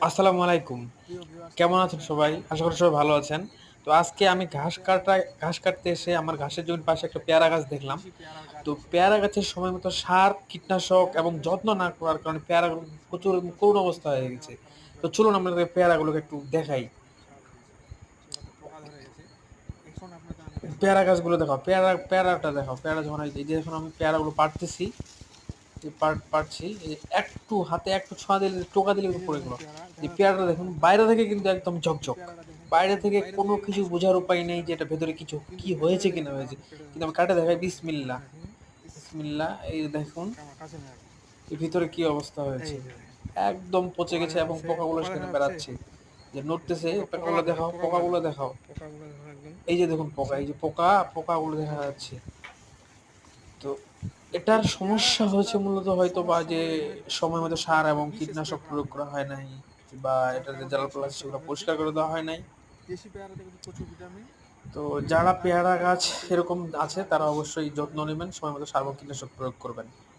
আসসালামু আলাইকুম। কেমন আছেন সবাই? আশা করি সবাই ভালো আছেন। তো আজকে আমি ঘাস কাটতে এসে আমার ঘাসের জমির পাশে একটা পেয়ারা গাছ দেখলাম। তো পেয়ারা গাছের সময় মতো সার, কীটনাশক এবং যত্ন না করার কারণে পেয়ারাগুলো প্রচুর করুণ অবস্থা হয়ে গেছে। তো চলুন আপনাদের পেয়ারাগুলোকে একটু দেখাই। পেয়ারা গাছগুলো দেখাও, পেয়ারাটা দেখাও। পেয়ারা যখন এই যে এখন আমি পেয়ারাগুলো পাড়তেছি, পারছি এই যে একটু হাতে একটু ছোঁয়া দিলে টোকা দিলে কিন্তু পড়ে গেল। যে পেয়ারাটা দেখুন বাইরে থেকে কিন্তু একদম ঝকঝক, বাইরে থেকে কোনো কিছু বোঝার উপায় নেই যে এটা ভেতরে কিছু কি হয়েছে কি না হয়েছে। কিন্তু আমি কাটে দেখাই, বিসমিল্লাহ বিসমিল্লাহ, এই দেখুন এর ভিতরে কি অবস্থা হয়েছে। একদম পচে গেছে এবং পোকাগুলো সেখানে বেড়াচ্ছে, যে নড়তেছে। পোকাগুলো দেখাও, পোকাগুলো দেখাও। এই যে দেখুন পোকা, এই যে পোকাগুলো দেখা যাচ্ছে। তো এটার সমস্যা হয়েছে মূলত হয়তো বা যে সময় মতো সার এবং কীটনাশক প্রয়োগ করা হয় নাই, বা এটা যে জ্বালাপোলা আছে সেগুলো পরিষ্কার করে দেওয়া হয় নাই। তো যারা পেয়ারা গাছ এরকম আছে তারা অবশ্যই যত্ন নেবেন, সময় মতো সার এবং কীটনাশক প্রয়োগ করবেন।